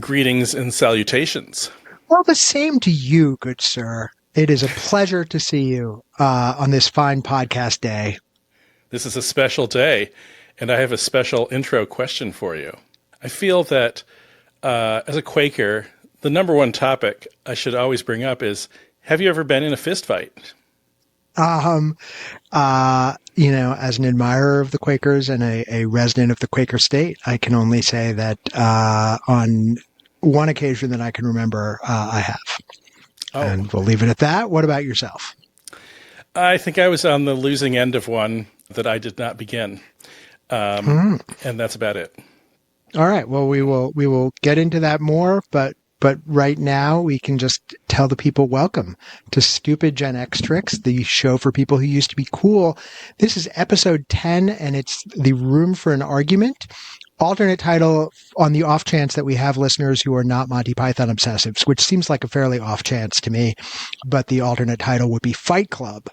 Greetings and salutations. Well, the same to you, good sir. It is a pleasure to see you on this fine podcast day. This is a special day, and I have a special intro question for you. I feel that as a Quaker, the number one topic I should always bring up is, have you ever been in a fist fight? As an admirer of the Quakers and a resident of the Quaker state, I can only say that on one occasion that I can remember, I have. Oh. And we'll leave it at that. What about yourself? I think I was on the losing end of one that I did not begin. And that's about it. All right. Well, we will get into that more, but right now we can just tell the people welcome to Stupid Gen X Tricks, the show for people who used to be cool. This is episode 10, and it's the Room for an Argument. Alternate title on the off chance that we have listeners who are not Monty Python obsessives, which seems like a fairly off chance to me, but the alternate title would be Fight Club.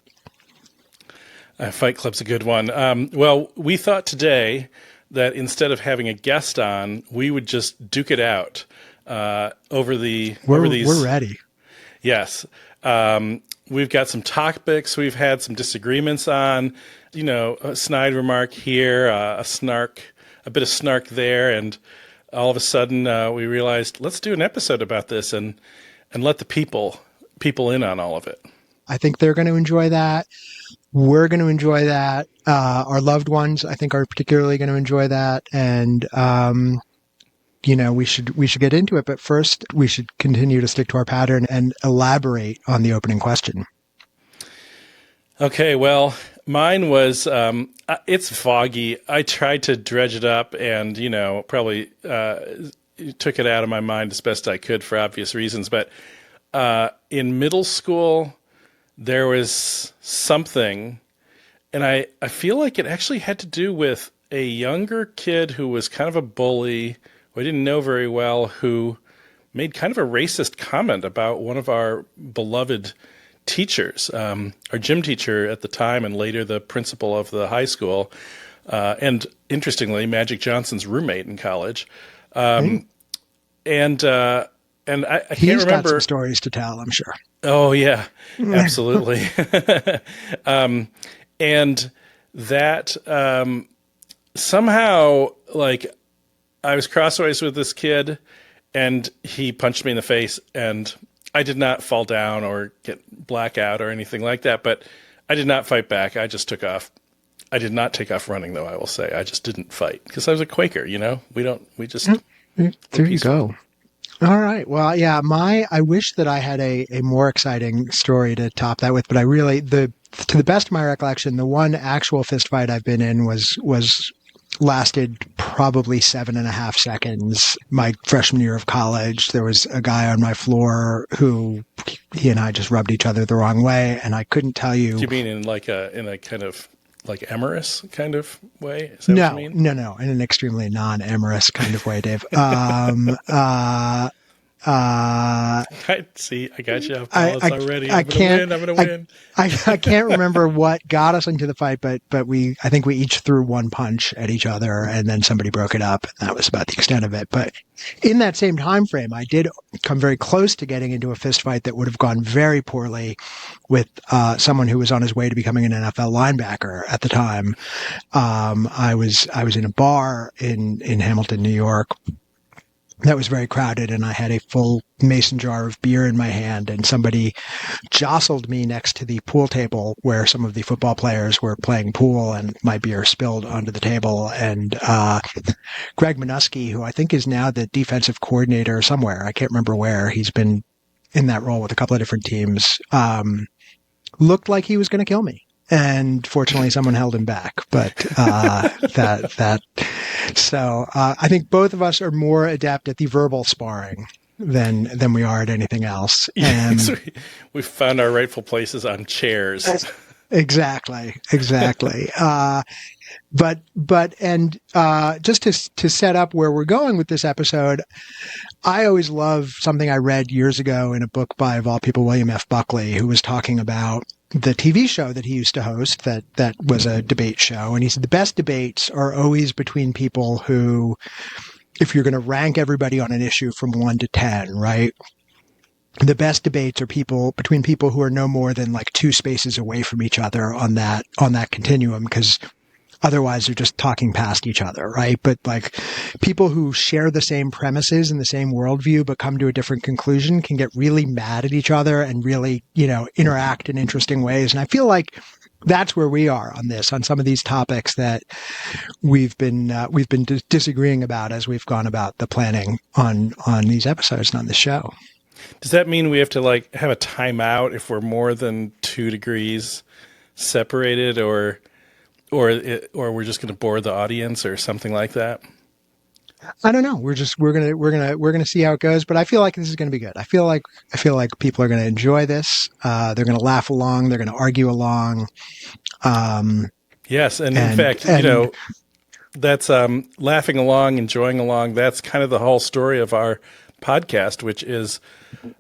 Fight Club's a good one. Well, we thought today that instead of having a guest on, we would just duke it out over these. We're ready. Yes. We've got some topics we've had some disagreements on, a snide remark here, a bit of snark there, and all of a sudden we realized, let's do an episode about this and let the people in on all of it. I think they're going to enjoy that. We're going to enjoy that. Our loved ones, I think, are particularly going to enjoy that. And, we should get into it. But first, we should continue to stick to our pattern and elaborate on the opening question. Okay, well, mine was, it's foggy. I tried to dredge it up and, probably took it out of my mind as best I could for obvious reasons. But in middle school, there was something, and I feel like it actually had to do with a younger kid who was kind of a bully, who I didn't know very well, who made kind of a racist comment about one of our beloved teachers, our gym teacher at the time and later the principal of the high school, and interestingly, Magic Johnson's roommate in college. And I can't He's remember. got some stories to tell, I'm sure. Oh, yeah, absolutely. And that somehow, I was crossways with this kid, and he punched me in the face, and I did not fall down or get blackout or anything like that, but I did not fight back. I just took off. I did not take off running, though, I will say. I just didn't fight because I was a Quaker, we just... There you go. All right. Well, yeah, I wish that I had a more exciting story to top that with, but I really, to the best of my recollection, the one actual fist fight I've been in was lasted probably 7.5 seconds. My freshman year of college, there was a guy on my floor who he and I just rubbed each other the wrong way, and I couldn't tell you. Do you mean in a kind of like amorous kind of way? Is that what you mean? No, in an extremely non-amorous kind of way, Dave. See, I got you off balance already. I'm gonna win. I can't remember what got us into the fight, but I think we each threw one punch at each other, and then somebody broke it up, and that was about the extent of it. But in that same time frame, I did come very close to getting into a fist fight that would have gone very poorly with someone who was on his way to becoming an NFL linebacker at the time. I was in a bar in Hamilton, New York, that was very crowded, and I had a full mason jar of beer in my hand, and somebody jostled me next to the pool table where some of the football players were playing pool, and my beer spilled onto the table. And Greg Manosphere, who I think is now the defensive coordinator somewhere, I can't remember where, he's been in that role with a couple of different teams, looked like he was going to kill me. And fortunately, someone held him back. But so I think both of us are more adept at the verbal sparring than we are at anything else. And yes, we found our rightful places on chairs. Exactly. But just to set up where we're going with this episode, I always love something I read years ago in a book by, of all people, William F. Buckley, who was talking about the TV show that he used to host that was a debate show. And he said the best debates are always between people who, if you're going to rank everybody on an issue from 1 to 10, right? The best debates are between people who are no more than like 2 spaces away from each other on that continuum, because otherwise they're just talking past each other, right? But like people who share the same premises and the same worldview but come to a different conclusion can get really mad at each other and really, interact in interesting ways. And I feel like that's where we are on some of these topics that we've been disagreeing about as we've gone about the planning on these episodes and on the show. Does that mean we have to like have a timeout if we're more than 2 degrees separated, or we're just going to bore the audience or something like that? I don't know. We're gonna see how it goes, but I feel like this is going to be good. I feel like people are going to enjoy this. They're going to laugh along. They're going to argue along. Yes, and in fact, that's laughing along, enjoying along. That's kind of the whole story of our podcast, which is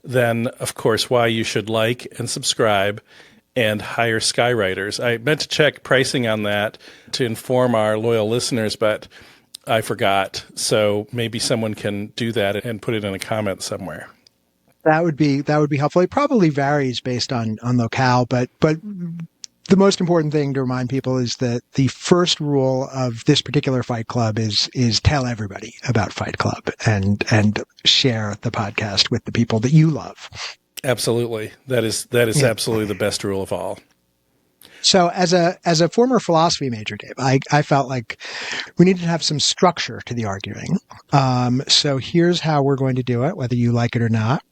then, of course, why you should like and subscribe and hire skywriters. I meant to check pricing on that to inform our loyal listeners, but I forgot. So maybe someone can do that and put it in a comment somewhere. That would be helpful. It probably varies based on locale, but the most important thing to remind people is that the first rule of this particular Fight Club is tell everybody about Fight Club and share the podcast with the people that you love. Absolutely. That is absolutely the best rule of all. So as a former philosophy major, Dave, I felt like we needed to have some structure to the arguing. So here's how we're going to do it, whether you like it or not.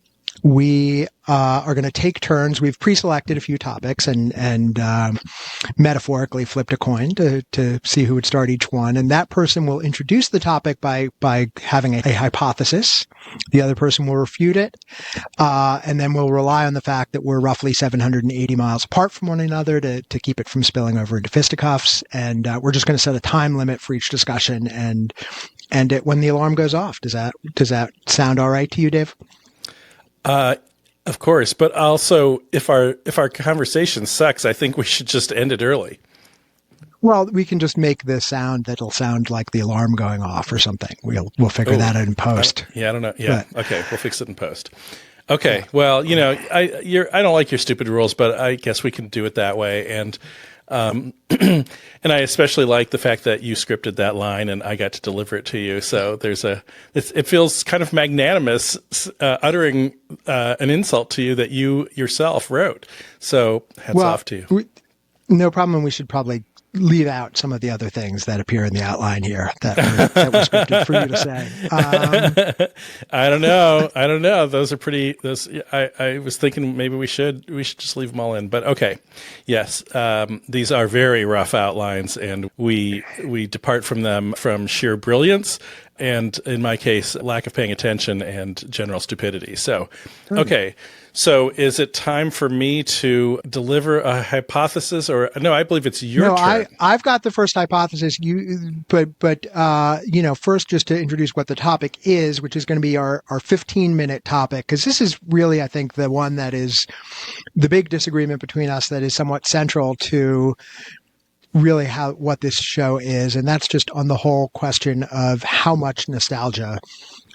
We are going to take turns. We've pre-selected a few topics and metaphorically flipped a coin to see who would start each one. And that person will introduce the topic by having a hypothesis. The other person will refute it. And then we'll rely on the fact that we're roughly 780 miles apart from one another to keep it from spilling over into fisticuffs. And we're just going to set a time limit for each discussion and end it when the alarm goes off. Does that sound all right to you, Dave? Of course, but also if our conversation sucks, I think we should just end it early. Well, we can just make the sound that'll sound like the alarm going off or something. We'll figure that out in post. I don't know. Yeah. But, okay. We'll fix it in post. Okay. Well, I don't like your stupid rules, but I guess we can do it that way. And, and I especially like the fact that you scripted that line and I got to deliver it to you. So it feels kind of magnanimous, uttering, an insult to you that you yourself wrote. So hats off to you. No problem. And we should probably leave out some of the other things that appear in the outline here that were scripted for you to say. I don't know. Those are pretty. I was thinking maybe we should just leave them all in. But okay, yes, these are very rough outlines, and we depart from them from sheer brilliance, and in my case, lack of paying attention and general stupidity. So, okay. So is it time for me to deliver a hypothesis, or no? I believe it's your turn. I've got the first hypothesis. First, just to introduce what the topic is, which is going to be our 15-minute topic, because this is really, I think, the one that is the big disagreement between us that is somewhat central to really what this show is, and that's just on the whole question of how much nostalgia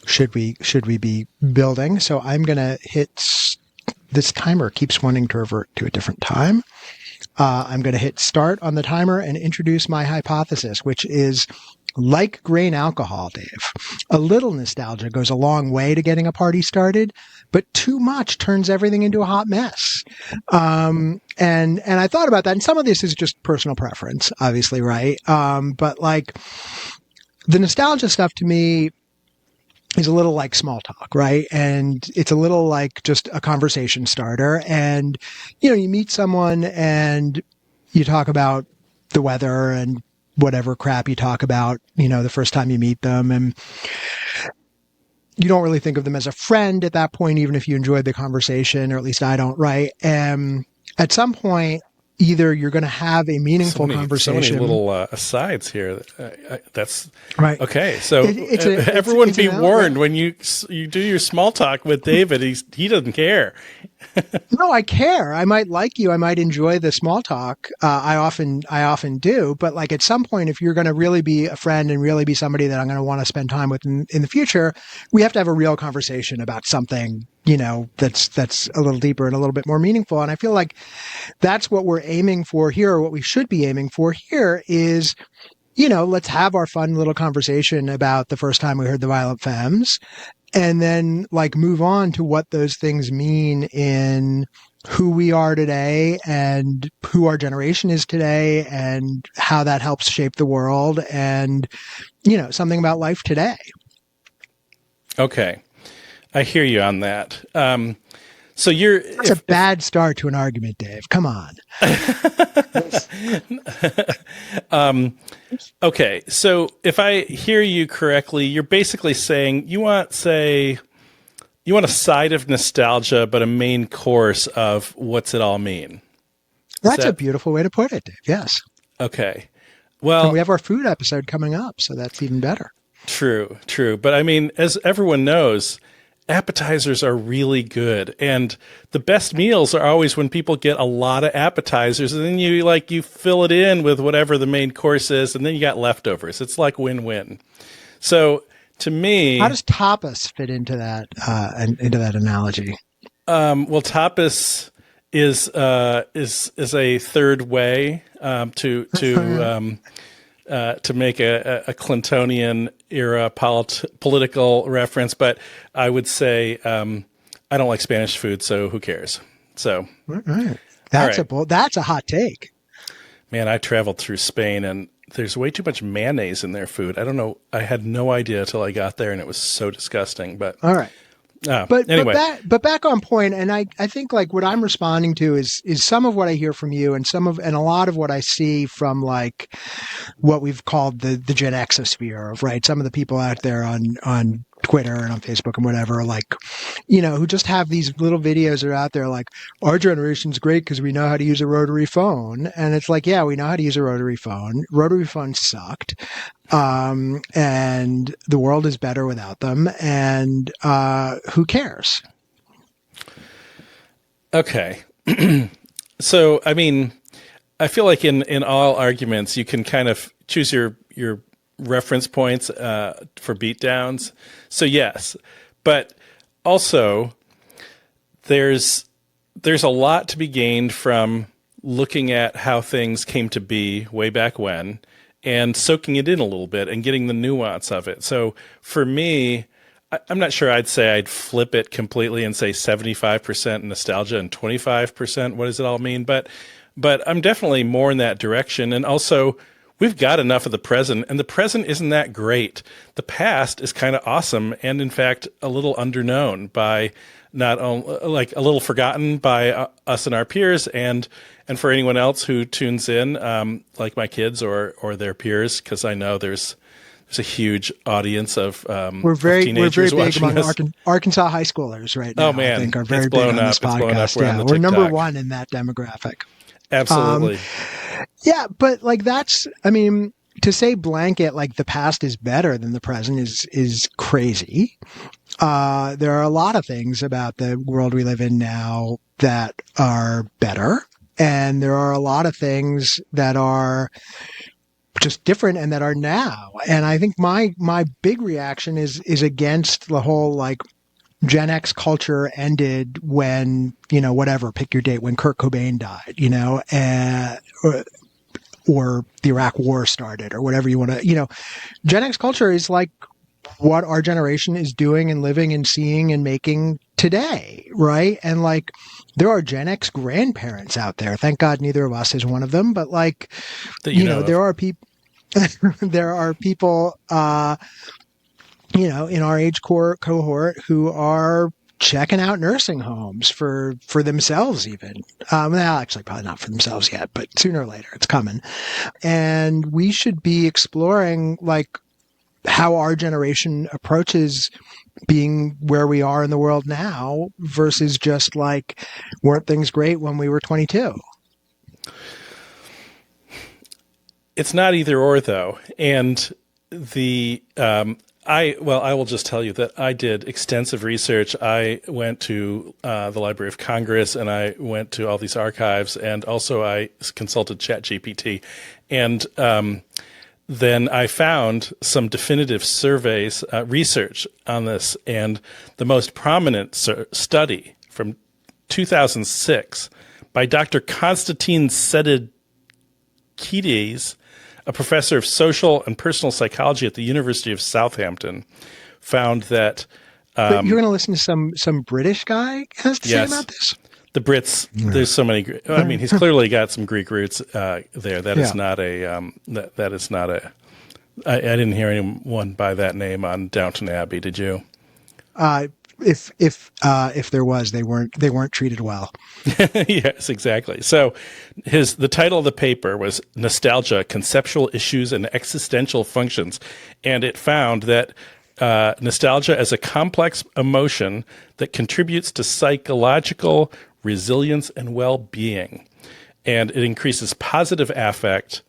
should we be building. So I'm going to hit. This timer keeps wanting to revert to a different time. I'm going to hit start on the timer and introduce my hypothesis, which is like grain alcohol, Dave. A little nostalgia goes a long way to getting a party started, but too much turns everything into a hot mess. And I thought about that, and some of this is just personal preference, obviously, right? But like the nostalgia stuff to me is a little like small talk, right? And it's a little like just a conversation starter. And, you meet someone and you talk about the weather and whatever crap you talk about, the first time you meet them. And you don't really think of them as a friend at that point, even if you enjoyed the conversation, or at least I don't, right? And at some point, either you're going to have a meaningful conversation. So many little asides here. That's right. Okay, so everyone be warned when you do your small talk with David. He doesn't care. No, I care. I might like you. I might enjoy the small talk. I often do. But like at some point, if you're going to really be a friend and really be somebody that I'm going to want to spend time with in the future, we have to have a real conversation about something, that's a little deeper and a little bit more meaningful. And I feel like that's what we're aiming for here, or what we should be aiming for here is, let's have our fun little conversation about the first time we heard the Violent Femmes. And then like move on to what those things mean in who we are today and who our generation is today and how that helps shape the world and, something about life today. Okay. I hear you on that. So That's a bad start to an argument, Dave. Come on. Okay. So if I hear you correctly, you're basically saying you want a side of nostalgia, but a main course of what's it all mean? That's a beautiful way to put it, Dave. Yes. Okay. Well, and we have our food episode coming up, so that's even better. True. But I mean, as everyone knows, appetizers are really good, and the best meals are always when people get a lot of appetizers, and then you fill it in with whatever the main course is, and then you got leftovers. It's like win-win. So to me, how does tapas fit into that analogy? Well, tapas is a third way to make a Clintonian era political reference, but I would say I don't like Spanish food, so who cares? So right. That's a hot take. Man, I traveled through Spain, and there's way too much mayonnaise in their food. I don't know. I had no idea till I got there, and it was so disgusting. But all right. But anyway, but back on point, and I think like what I'm responding to is some of what I hear from you, and a lot of what I see from like what we've called the Gen Xosphere of right. Some of the people out there on Twitter and on Facebook and whatever, like, who just have these little videos that are out there like, our generation's great because we know how to use a rotary phone. And it's like, yeah, we know how to use a rotary phone. Rotary phones sucked. And the world is better without them. And who cares? Okay. So, I mean, I feel like in all arguments, you can kind of choose your reference points for beatdowns. So yes, but also there's a lot to be gained from looking at how things came to be way back when and soaking it in a little bit and getting the nuance of it. So for me, I'm not sure I'd say I'd flip it completely and say 75% nostalgia and 25% what does it all mean, but I'm definitely more in that direction. And also, we've got enough of the present, and the present isn't that great. The past is kind of awesome, and in fact, a little underknown by not only like a little forgotten by us and our peers, and for anyone else who tunes in, like my kids or their peers, because I know there's a huge audience of teenagers we're very big among us. Arkansas high schoolers right now. Oh man, I think are very big on this podcast. Yeah, we're number one in that demographic. Absolutely. Yeah, but like I mean, to say blanket like the past is better than the present is crazy. There are a lot of things about the world we live in now that are better, and there are a lot of things that are just different and that are now. And I think my big reaction is against the whole like Gen X culture ended when, whatever, pick your date, when Kurt Cobain died, or the Iraq War started or whatever you want to, Gen X culture is like what our generation is doing and living and seeing and making today, right? And like there are Gen X grandparents out there. Thank God neither of us is one of them, but like, there are people, there are people, in our age cohort who are checking out nursing homes for themselves even. Well, actually probably not for themselves yet, but sooner or later it's coming. And we should be exploring like how our generation approaches being where we are in the world now versus just like, weren't things great when we were 22? It's not either or though. And I will just tell you that I did extensive research. I went to the Library of Congress, and I went to all these archives, and also I consulted ChatGPT, and then I found some definitive surveys, research on this, and the most prominent study from 2006 by Dr. Konstantin Sedkides, a professor of social and personal psychology at the University of Southampton, found that... but you're going to listen to some British guy has to say about this? The Brits, there's so many... I mean, he's clearly got some Greek roots there. That is not a... that is not a... I didn't hear anyone by that name on Downton Abbey, did you? If there was, they weren't treated well. Yes, exactly. So the title of the paper was Nostalgia, Conceptual Issues and Existential Functions. And it found that nostalgia as a complex emotion that contributes to psychological resilience and well-being. And it increases positive affect,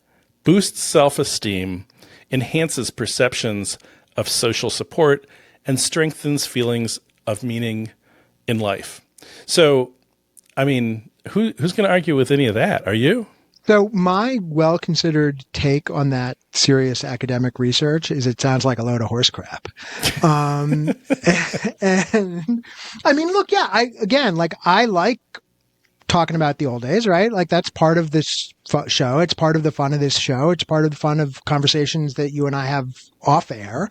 boosts self-esteem, enhances perceptions of social support, and strengthens feelings of meaning in life. So, I mean, who's going to argue with any of that? Are you? So my well-considered take on that serious academic research is it sounds like a load of horse crap. And I mean, look, yeah, I like talking about the old days, right? Like that's part of this show. It's part of the fun of this show. It's part of the fun of conversations that you and I have off air,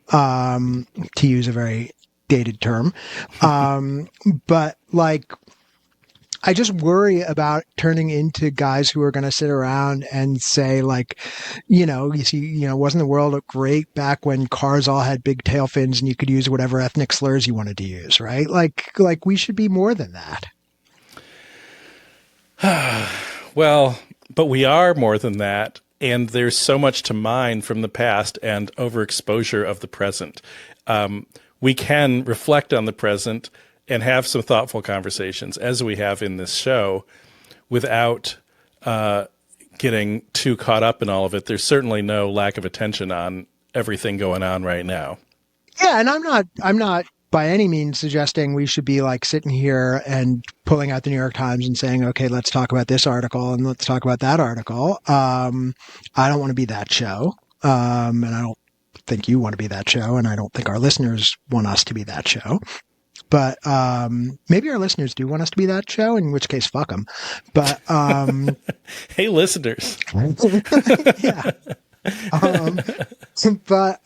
to use a very dated term. But like, I just worry about turning into guys who are going to sit around and say like, wasn't the world great back when cars all had big tail fins and you could use whatever ethnic slurs you wanted to use, right? Like we should be more than that. Well, but we are more than that. And there's so much to mine from the past and overexposure of the present. We can reflect on the present and have some thoughtful conversations, as we have in this show, without getting too caught up in all of it. There's certainly no lack of attention on everything going on right now. Yeah, and I'm not by any means suggesting we should be like sitting here and pulling out the New York Times and saying, okay, let's talk about this article and let's talk about that article. I don't want to be that show. And I don't think you want to be that show. And I don't think our listeners want us to be that show. But maybe our listeners do want us to be that show, in which case, fuck them. But hey, listeners. Yeah. But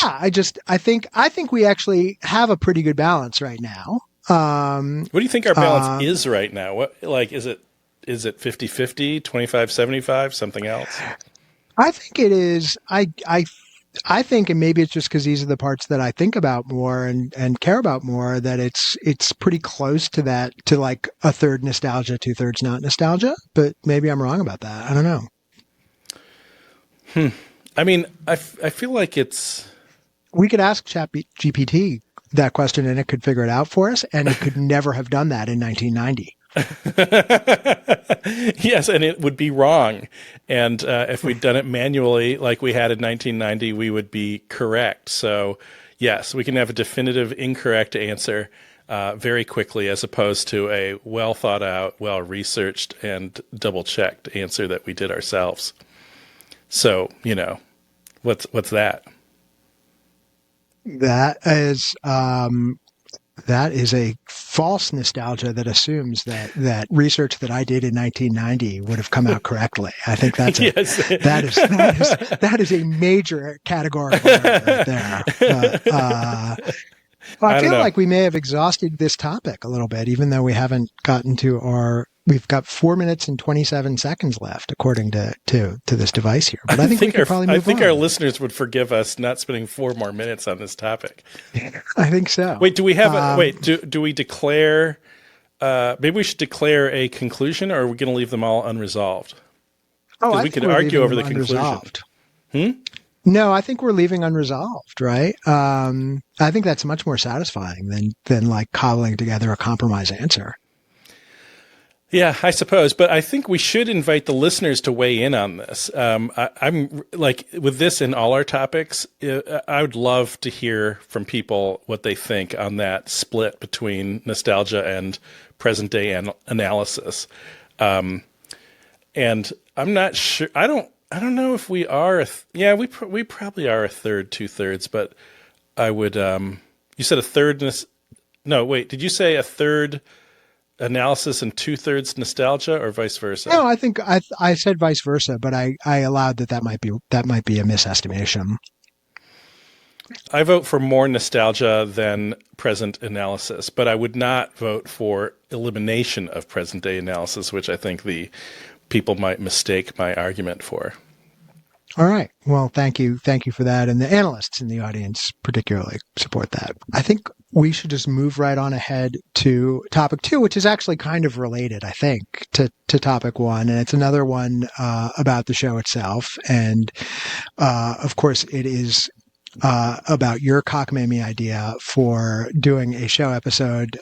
yeah, I think we actually have a pretty good balance right now. What do you think our balance is right now? What, like, is it 50-50, 25-75, something else? I think it is. I think, and maybe it's just because these are the parts that I think about more and care about more, that it's pretty close to that, to like a third nostalgia, 2/3 not nostalgia. But maybe I'm wrong about that. I don't know. I mean, I feel like it's... We could ask ChatGPT that question and it could figure it out for us, and it could never have done that in 1990. Yes, and it would be wrong. And if we'd done it manually like we had in 1990, we would be correct. So, yes, we can have a definitive incorrect answer very quickly, as opposed to a well-thought-out, well-researched, and double-checked answer that we did ourselves. So, what's that? That is a false nostalgia that assumes that research that I did in 1990 would have come out correctly. I think that's that is a major categorical error right there. I feel like we may have exhausted this topic a little bit, even though we haven't gotten to we've got 4 minutes and 27 seconds left, according to this device here. But I think we could probably move on. I think our listeners would forgive us not spending 4 more minutes on this topic. I think so. Wait, do we have do we declare, maybe we should declare a conclusion, or are we going to leave them all unresolved? Oh, we could argue over the conclusion. No, I think we're leaving unresolved, right? I think that's much more satisfying than like cobbling together a compromise answer. Yeah, I suppose, but I think we should invite the listeners to weigh in on this. I'm like with this in all our topics. I would love to hear from people what they think on that split between nostalgia and present day analysis. And I'm not sure. I don't know if we are. Yeah, we probably are a third, 2/3. But I would. You said a third. No, wait. Did you say a third analysis and 2/3 nostalgia, or vice versa? No, I think I said vice versa, but I allowed that might be a misestimation. I vote for more nostalgia than present analysis, but I would not vote for elimination of present day analysis, which I think the people might mistake my argument for. All right. Well, thank you for that, and the analysts in the audience particularly support that. I think we should just move right on ahead to topic 2, which is actually kind of related, I think, to topic 1, and it's another one about the show itself, and of course, it is about your cockamamie idea for doing a show episode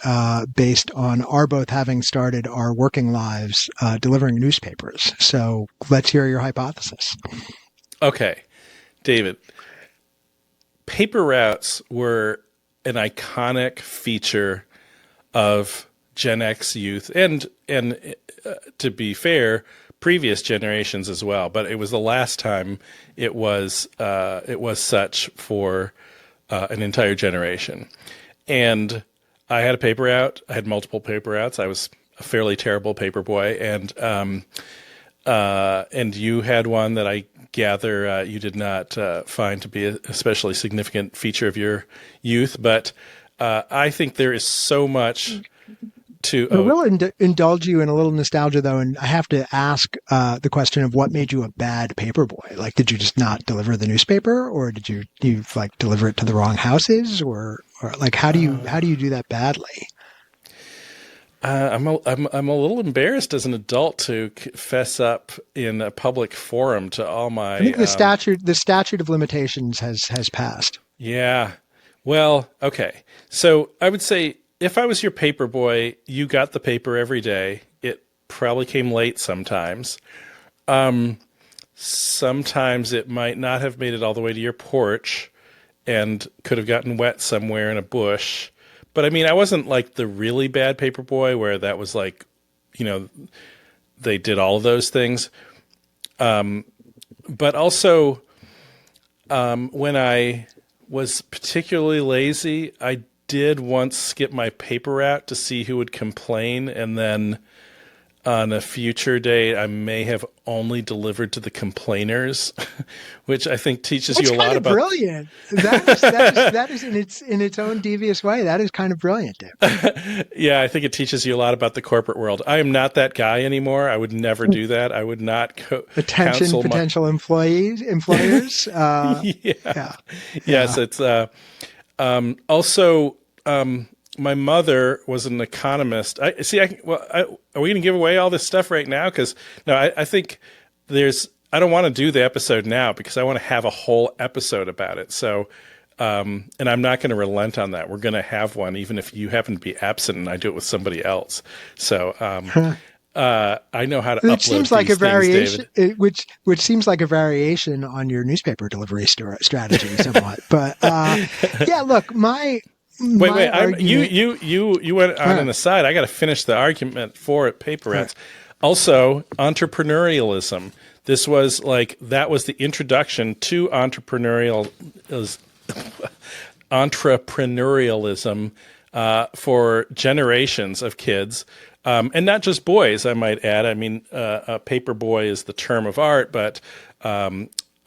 based on our both having started our working lives delivering newspapers. So let's hear your hypothesis. Okay, David. Paper routes were an iconic feature of Gen X youth, and to be fair, previous generations as well. But it was the last time it was such for an entire generation. And I had a paper route. I had multiple paper routes. I was a fairly terrible paper boy, and you had one that I gather you did not find to be an especially significant feature of your youth. But I think there is so much to. I will indulge you in a little nostalgia, though, and I have to ask the question of what made you a bad paper boy. Like, did you just not deliver the newspaper, or did you like deliver it to the wrong houses, or like how do you do that badly? I'm a little embarrassed as an adult to fess up in a public forum to all my. I think the statute of limitations has passed. Yeah. Well, okay. So I would say if I was your paper boy, you got the paper every day. It probably came late sometimes. Sometimes it might not have made it all the way to your porch and could have gotten wet somewhere in a bush. But I mean, I wasn't like the really bad paper boy where that was like, they did all of those things. But also, when I was particularly lazy, I did once skip my paper route to see who would complain, and then on a future day, I may have only delivered to the complainers, which I think teaches you a lot about. Brilliant. That is in its own devious way. That is kind of brilliant, Dave. Yeah, I think it teaches you a lot about the corporate world. I am not that guy anymore. I would never do that. I would not attention potential employers. Yeah. Yes, it's also. My mother was an economist. Are we going to give away all this stuff right now? Because I think I don't want to do the episode now because I want to have a whole episode about it. So, and I'm not going to relent on that. We're going to have one, even if you happen to be absent and I do it with somebody else. So, I know how to upload seems like these a variation, things, David. which seems like a variation on your newspaper delivery strategy somewhat. But yeah, look, Wait! You went on an aside. I got to finish the argument for paper routes. Also, entrepreneurialism. This was that was the introduction to entrepreneurialism for generations of kids, and not just boys. I might add. I mean, a paper boy is the term of art, but.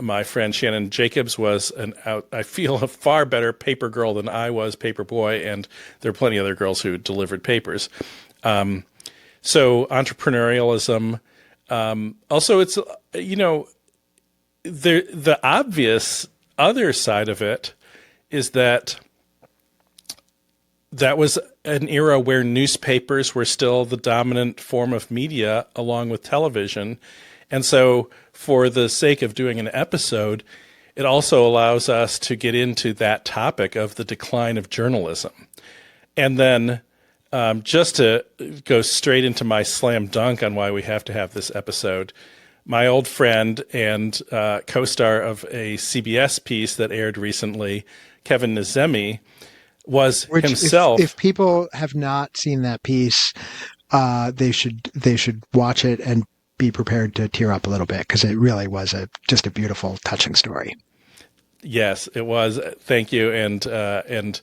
My friend Shannon Jacobs was I feel a far better paper girl than I was paper boy, and there are plenty of other girls who delivered papers. So entrepreneurialism. Also, it's the obvious other side of it is that was an era where newspapers were still the dominant form of media, along with television, and so. For the sake of doing an episode, it also allows us to get into that topic of the decline of journalism. And then just to go straight into my slam dunk on why we have to have this episode, my old friend and co-star of a CBS piece that aired recently, Kevin Nazemi, was himself. If people have not seen that piece, they should watch it and be prepared to tear up a little bit, because it really was just a beautiful, touching story. Yes, it was. Thank you. And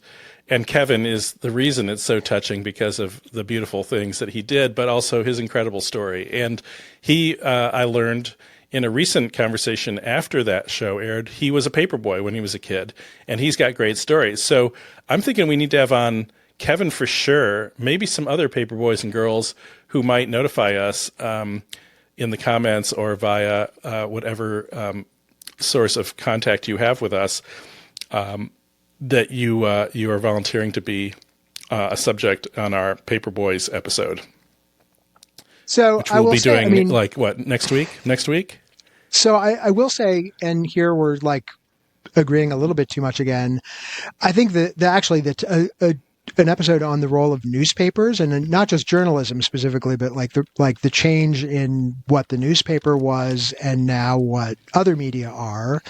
Kevin is the reason it's so touching, because of the beautiful things that he did, but also his incredible story. And he, I learned in a recent conversation after that show aired, he was a paperboy when he was a kid, and he's got great stories. So I'm thinking we need to have on Kevin for sure, maybe some other paperboys and girls who might notify us in the comments or via whatever source of contact you have with us, that you are volunteering to be a subject on our Paperboys episode. So which we'll be doing like what, next week? Next week? So I will say, and here we're like agreeing a little bit too much again. I think that actually an episode on the role of newspapers, and not just journalism specifically, but like the change in what the newspaper was and now what other media are,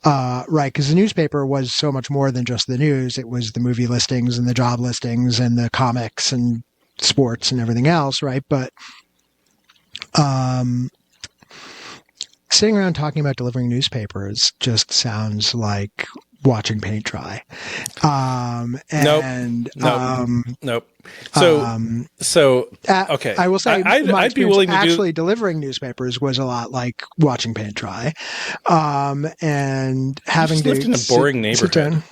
right? Because the newspaper was so much more than just the news. It was the movie listings and the job listings and the comics and sports and everything else, right? But sitting around talking about delivering newspapers just sounds like watching paint dry. Nope. So okay. I will say I'd be willing to actually delivering newspapers was a lot like watching paint dry. And having to lived in a boring neighborhood.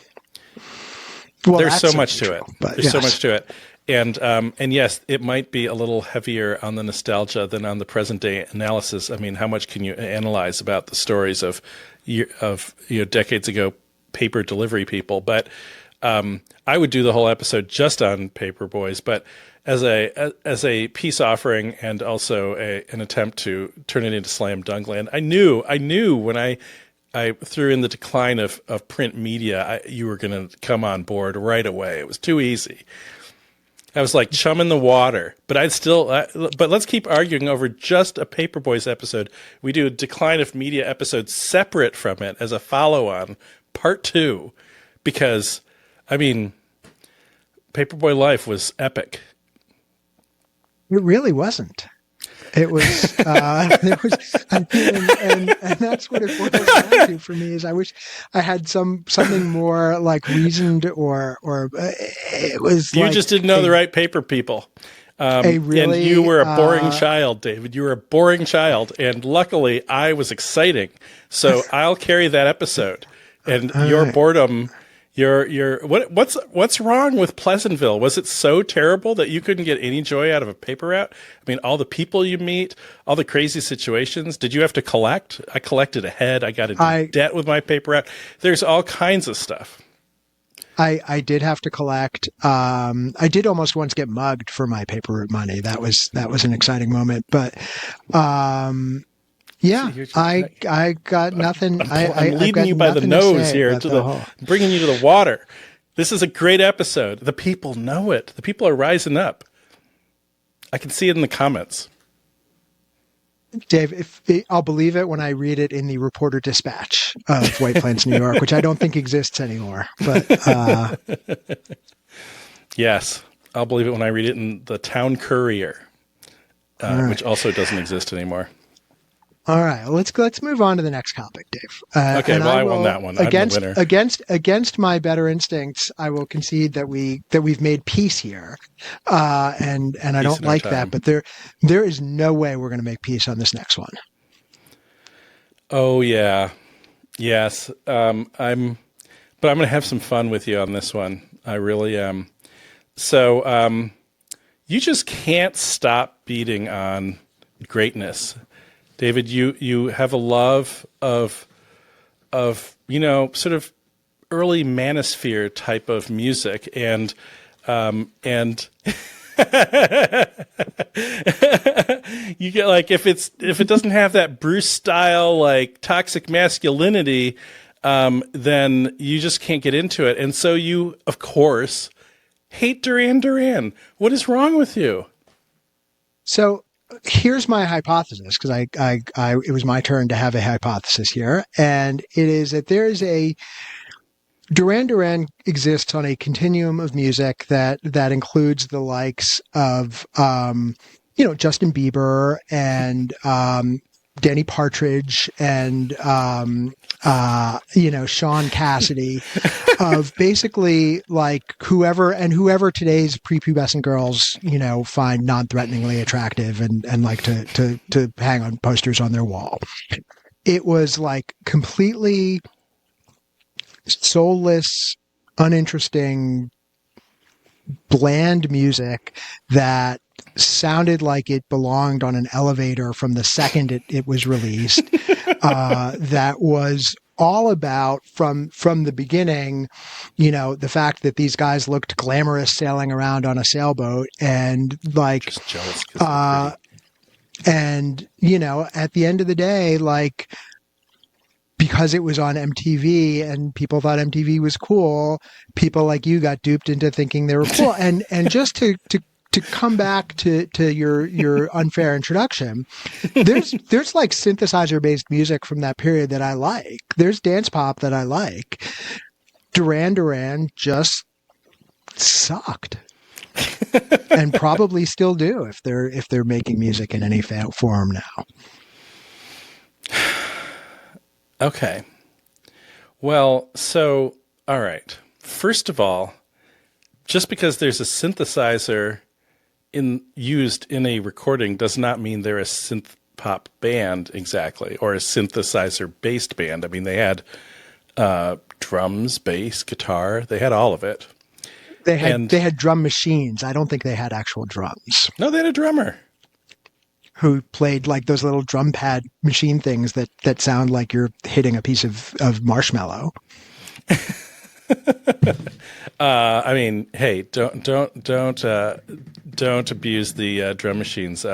Well, there's so much to it. There's so much to it. And yes, it might be a little heavier on the nostalgia than on the present day analysis. I mean, how much can you analyze about the stories of decades ago paper delivery people? But I would do the whole episode just on paper boys. But as a peace offering and also an attempt to turn it into slam dunk land, I knew when I threw in the decline of print media, you were going to come on board right away. It was too easy. I was like chum in the water, but but let's keep arguing over just a Paperboys episode. We do a decline of media episode separate from it as a follow-on, part 2, because, I mean, Paperboy life was epic. It really wasn't. It was, and that's what it boils down to for me. Is I wish I had something more like reasoned or it was. You just didn't know the right paper people. And you were a boring child, David. You were a boring child, and luckily I was exciting. So I'll carry that episode. And your boredom. What's wrong with Pleasantville? Was it so terrible that you couldn't get any joy out of a paper route? I mean, all the people you meet, all the crazy situations. Did you have to collect? I collected ahead. I got into debt with my paper route. There's all kinds of stuff. I did have to collect. I did almost once get mugged for my paper route money. That was an exciting moment. But yeah, I got nothing. I'm leading you by the nose here bringing you to the water. This is a great episode. The people know it. The people are rising up. I can see it in the comments. Dave, I'll believe it when I read it in the Reporter Dispatch of White Plains, New York, which I don't think exists anymore. But yes, I'll believe it when I read it in the Town Courier, which also doesn't exist anymore. All right, let's move on to the next topic, Dave. Okay, well, I won that one. I'm the winner. Against my better instincts, I will concede that we've made peace here, and I don't like that. But there is no way we're going to make peace on this next one. Oh yeah, yes. But I'm going to have some fun with you on this one. I really am. So you just can't stop beating on greatness. David, you have a love of sort of early Manosphere type of music, and you get like if it doesn't have that Bruce style like toxic masculinity, then you just can't get into it, and so you of course hate Duran Duran. What is wrong with you? So here's my hypothesis, because it was my turn to have a hypothesis here, and it is that there is a Duran Duran exists on a continuum of music that includes the likes of Justin Bieber and Danny Partridge and Sean Cassidy, of basically like whoever today's prepubescent girls find non-threateningly attractive and like to hang on posters on their wall. It was like completely soulless, uninteresting, bland music that sounded like it belonged on an elevator from the second it was released. That was all about from the beginning, the fact that these guys looked glamorous sailing around on a sailboat, and like Just jealous 'cause and at the end of the day, like, because it was on MTV and people thought MTV was cool, people like you got duped into thinking they were cool. And just to come back to your unfair introduction, there's like synthesizer based music from that period that I like. There's dance pop that I like. Duran Duran just sucked. And probably still do if they're making music in any form now. Okay. Well, so, all right. First of all, just because there's a synthesizer used in a recording does not mean they're a synth pop band exactly, or a synthesizer based band. I mean, they had drums, bass, guitar. They had all of it. They had drum machines. I don't think they had actual drums. No, they had a drummer Who played like those little drum pad machine things that sound like you're hitting a piece of marshmallow. I mean, hey, don't abuse the drum machines.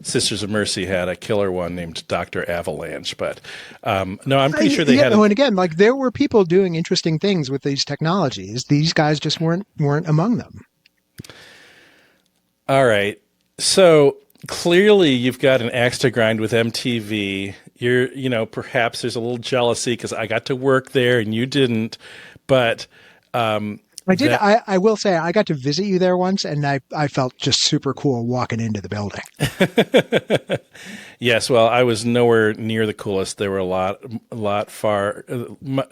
Sisters of Mercy had a killer one named Dr. Avalanche, but no, I'm pretty sure they had. And again, like, there were people doing interesting things with these technologies. These guys just weren't among them. All right, so clearly you've got an axe to grind with MTV. Perhaps there's a little jealousy because I got to work there and you didn't, but. I did. I will say I got to visit you there once, and I felt just super cool walking into the building. Yes, well, I was nowhere near the coolest. There were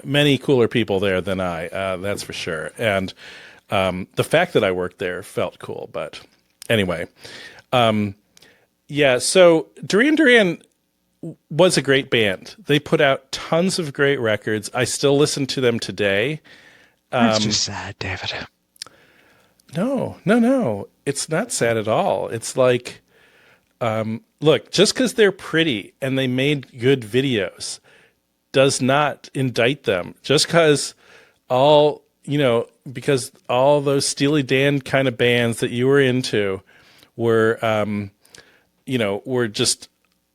many cooler people there than I. That's for sure. And the fact that I worked there felt cool. But anyway, yeah. So Duran Duran was a great band. They put out tons of great records. I still listen to them today. That's just sad, David. No. It's not sad at all. It's like, look, just because they're pretty and they made good videos does not indict them. Just because because all those Steely Dan kind of bands that you were into were, were just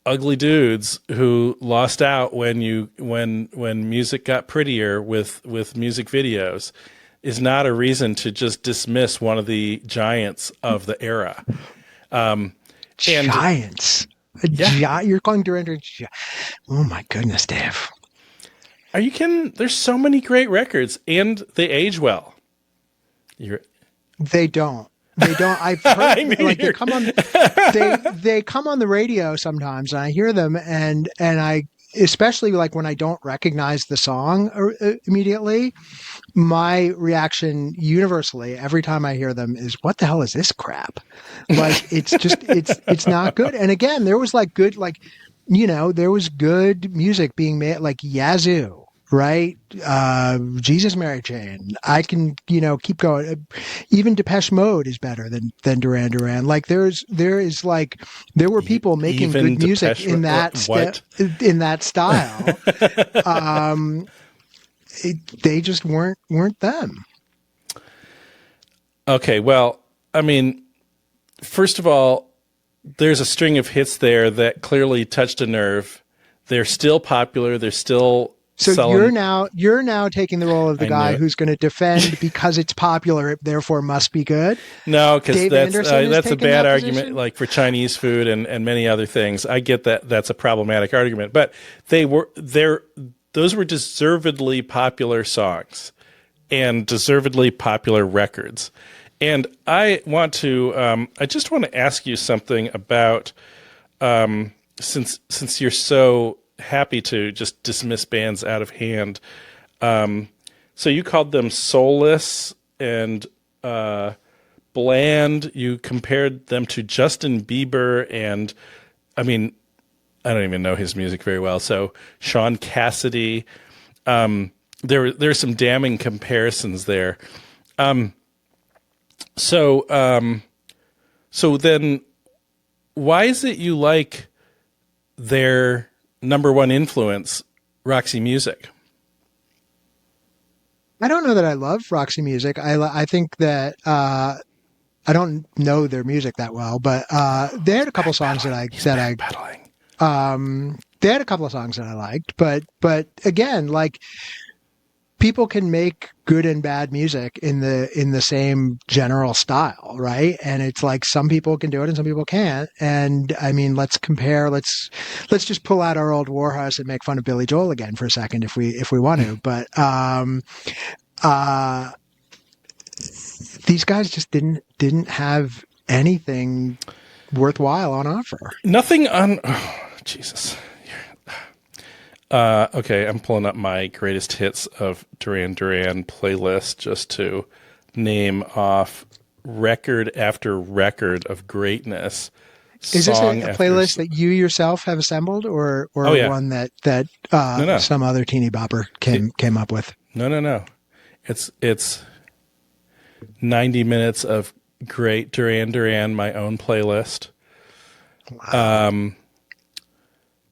ugly dudes who lost out when music got prettier with music videos, is not a reason to just dismiss one of the giants of the era. Giants. You're calling Duran Duran. Oh my goodness, Dave. Are you kidding? There's so many great records and they age well. They don't. I've heard like they come on. They come on the radio sometimes, and I hear them, and I, especially like when I don't recognize the song immediately, my reaction universally every time I hear them is, "What the hell is this crap?" Like, it's just it's not good. And again, there was like good, like, there was good music being made, like Yazoo. Right? Jesus Mary Chain. I can, keep going. Even Depeche Mode is better than Duran Duran. Like, there were people making good music in that style. They just weren't them. Okay, well, I mean, first of all, there's a string of hits there that clearly touched a nerve. They're still popular. They're still So sullen. you're now taking the role of the I knew guy it. who's going to defend because it's popular, it therefore must be good. No, because Dave Anderson has that's a taken bad that argument. position? Like for Chinese food and many other things, I get that that's a problematic argument. But those were deservedly popular songs and deservedly popular records. And I just want to ask you something about since you're so happy to just dismiss bands out of hand. So you called them soulless and bland. You compared them to Justin Bieber and, I mean, I don't even know his music very well. So Sean Cassidy. There's some damning comparisons there. So then why is it you like their number one influence, Roxy Music? I don't know that I love Roxy Music. I think that I don't know their music that well, but they had a couple songs that they had a couple of songs that I liked, but again, like people can make good and bad music in the same general style, right? And it's like some people can do it and some people can't. And I mean, let's compare. Let's just pull out our old Warhorse and make fun of Billy Joel again for a second if we want to. But these guys just didn't have anything worthwhile on offer. Nothing on. Oh, Jesus. Okay, I'm pulling up my greatest hits of Duran Duran playlist just to name off record after record of greatness. Is this a playlist that you yourself have assembled, or one that No. some other teeny bopper came up with? No. It's 90 minutes of great Duran Duran, my own playlist. Wow.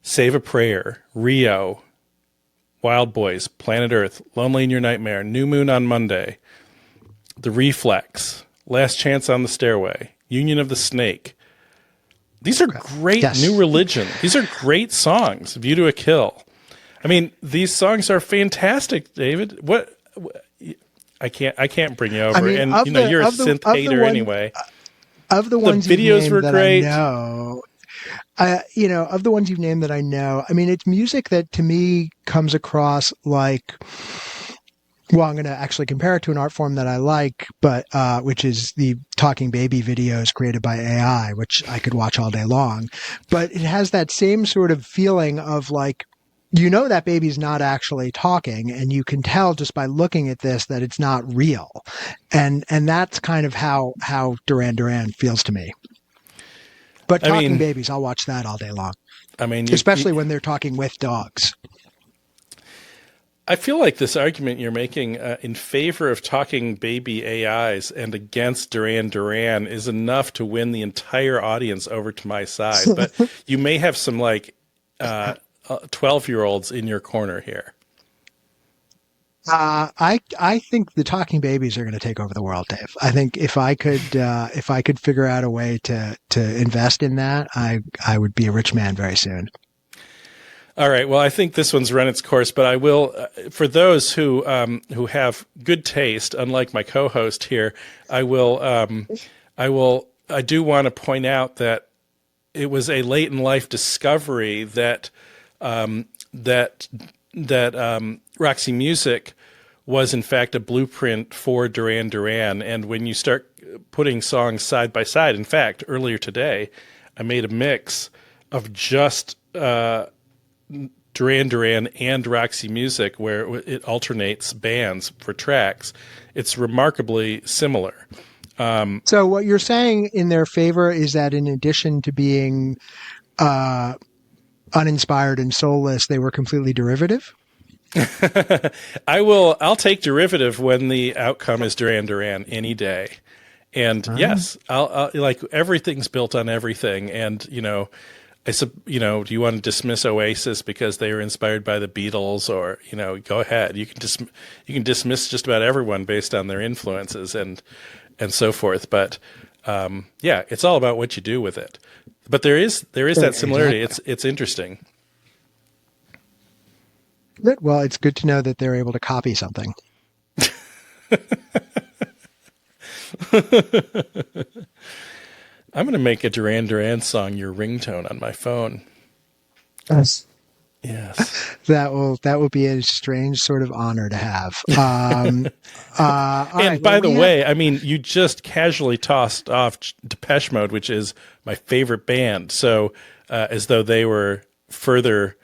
Save a Prayer, Rio, Wild Boys, Planet Earth, Lonely in Your Nightmare, New Moon on Monday, The Reflex, Last Chance on the Stairway, Union of the Snake. These are great. Yes. New Religion. These are great songs. View to a Kill. I mean, these songs are fantastic, David. What I can't bring you over. I mean, and you're a synth hater anyway. Of the ones videos were great. I know. Of the ones you've named that I know, I mean, it's music that to me comes across like, well, I'm going to actually compare it to an art form that I like, but which is the talking baby videos created by AI, which I could watch all day long. But it has that same sort of feeling of like, that baby's not actually talking, and you can tell just by looking at this that it's not real. And that's kind of how Duran Duran feels to me. But talking babies, I'll watch that all day long. I mean, especially when they're talking with dogs. I feel like this argument you're making in favor of talking baby AIs and against Duran Duran is enough to win the entire audience over to my side. But you may have some 12-year-olds in your corner here. I think the talking babies are going to take over the world, Dave. I think if I could figure out a way to invest in that, I would be a rich man very soon. All right. Well, I think this one's run its course, but I will, for those who have good taste, unlike my co-host here, I do want to point out that it was a late in life discovery that Roxy Music was in fact a blueprint for Duran Duran. And when you start putting songs side by side, in fact, earlier today, I made a mix of just Duran Duran and Roxy Music where it alternates bands for tracks. It's remarkably similar. So what you're saying in their favor is that in addition to being uninspired and soulless, they were completely derivative? I'll take derivative when the outcome is Duran Duran any day. And yes, I'll like everything's built on everything. And, do you want to dismiss Oasis because they were inspired by the Beatles or, go ahead. You can dismiss just about everyone based on their influences and so forth. But, it's all about what you do with it. But there is that similarity. Exactly. It's interesting. Good. Well, it's good to know that they're able to copy something. I'm going to make a Duran Duran song your ringtone on my phone. Yes. Yes. That will be a strange sort of honor to have. All And right. Well, by the way, I mean, you just casually tossed off Depeche Mode, which is my favorite band. So as though they were further,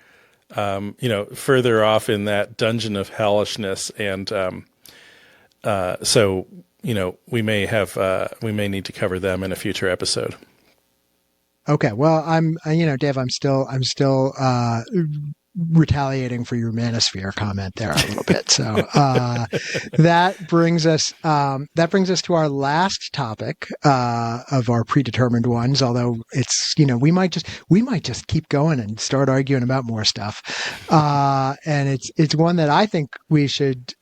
further off in that dungeon of hellishness. And so, we may need to cover them in a future episode. Okay. Well, Dave, I'm still retaliating for your Manosphere comment there a little bit. So that brings us to our last topic of our predetermined ones. Although it's we might just keep going and start arguing about more stuff. And it's one that I think we should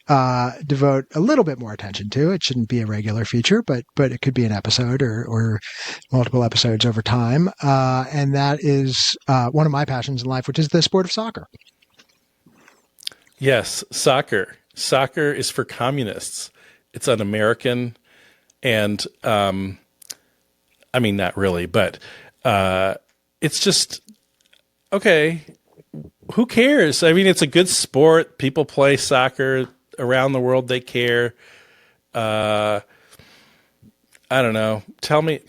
devote a little bit more attention to. It shouldn't be a regular feature, but it could be an episode or multiple episodes over time. And that is one of my passions in life, which is the sport of soccer. Yes, soccer. Soccer is for communists. It's un-American, and I mean, not really, but it's just okay. Who cares? I mean, it's a good sport. People play soccer around the world. They care. I don't know. Tell me.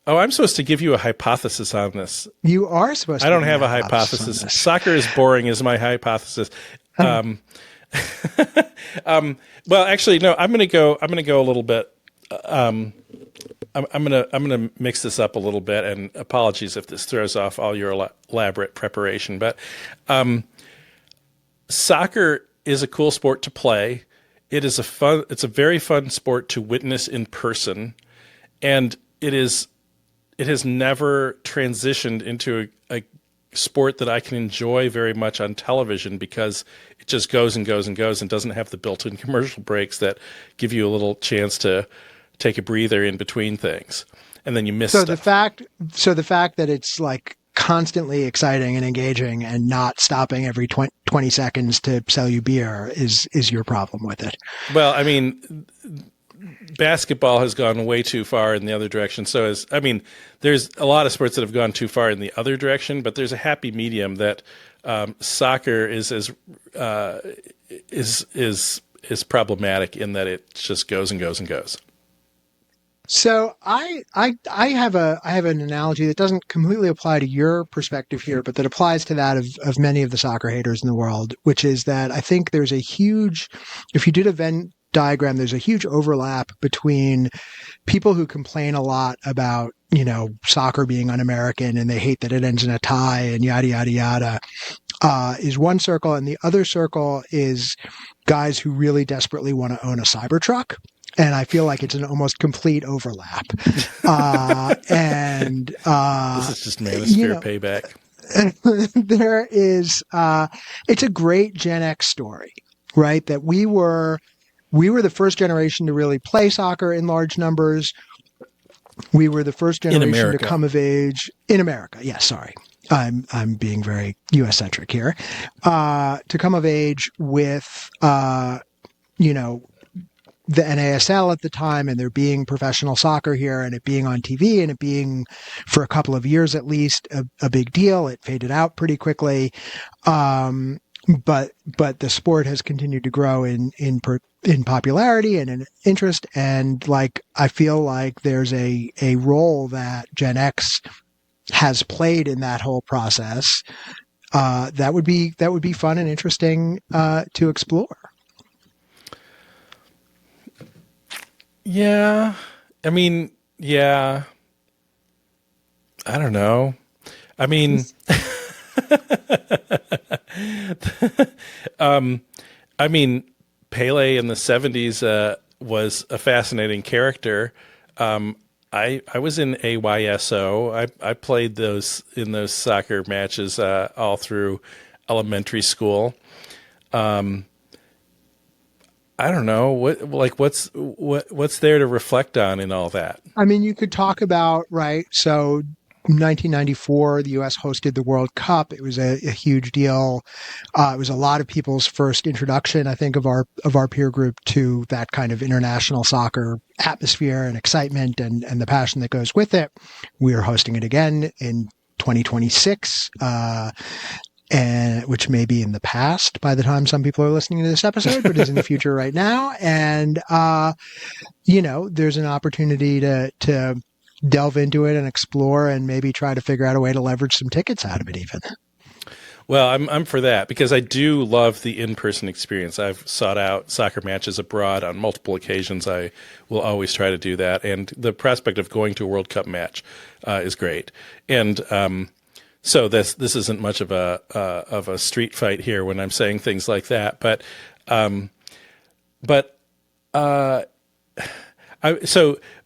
Oh, I'm supposed to give you a hypothesis on this. You are supposed to. I don't have a hypothesis. Soccer is boring is my hypothesis. Well, actually, no, I'm going to go a little bit. I'm going to mix this up a little bit, and apologies if this throws off all your elaborate preparation, but soccer is a cool sport to play. It's a very fun sport to witness in person, and it has never transitioned into a sport that I can enjoy very much on television because it just goes and goes and goes and doesn't have the built-in commercial breaks that give you a little chance to take a breather in between things, and then you miss stuff. The fact that it's like constantly exciting and engaging and not stopping every 20 seconds to sell you beer is your problem with it. Well, I mean, basketball has gone way too far in the other direction. There's a lot of sports that have gone too far in the other direction, but there's a happy medium that soccer is problematic in that it just goes and goes and goes. So I have an analogy that doesn't completely apply to your perspective here, but that applies to that of many of the soccer haters in the world, which is that I think there's if you did a Venn diagram, there's a huge overlap between people who complain a lot about, soccer being un-American and they hate that it ends in a tie and yada, yada, yada, is one circle. And the other circle is guys who really desperately want to own a Cybertruck. And I feel like it's an almost complete overlap. This is just Manosphere payback. There is, it's a great Gen X story, right? That we were the first generation to really play soccer in large numbers. We were the first generation to come of age in America. Yeah, sorry. I'm being very US centric here. To come of age with, the NASL at the time, and there being professional soccer here, and it being on TV, and it being for a couple of years at least a big deal. It faded out pretty quickly, but the sport has continued to grow in popularity and in interest. And like I feel like there's a role that Gen X has played in that whole process that would be fun and interesting to explore. Yeah. I mean, yeah. I don't know. I mean, Pele in the 70s was a fascinating character. I was in AYSO. I played in those soccer matches all through elementary school. I don't know what's there to reflect on in all that. I mean, you could talk about, right? So, 1994, the U.S. hosted the World Cup. It was a huge deal. It was a lot of people's first introduction, I think, of our peer group to that kind of international soccer atmosphere and excitement and the passion that goes with it. We are hosting it again in 2026. And which may be in the past by the time some people are listening to this episode, but is in the future right now. And, there's an opportunity to delve into it and explore and maybe try to figure out a way to leverage some tickets out of it even. Well, I'm for that because I do love the in-person experience. I've sought out soccer matches abroad on multiple occasions. I will always try to do that. And the prospect of going to a World Cup match is great. And, so this isn't much of a street fight here when I'm saying things like that, but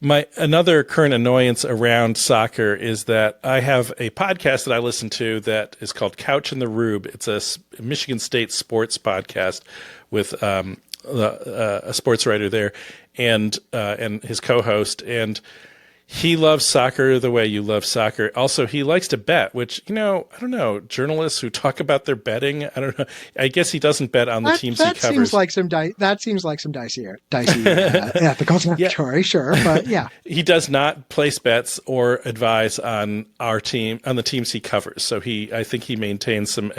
my another current annoyance around soccer is that I have a podcast that I listen to that is called Couch in the Rube. It's a Michigan State sports podcast with a sports writer there and his co-host, and he loves soccer the way you love soccer. Also, he likes to bet, which, I don't know, journalists who talk about their betting, I don't know. I guess he doesn't bet on the teams he covers. That seems like some dicey ethical territory, sure. But yeah. He does not place bets or advise on our team, on the teams he covers. So I think he maintains some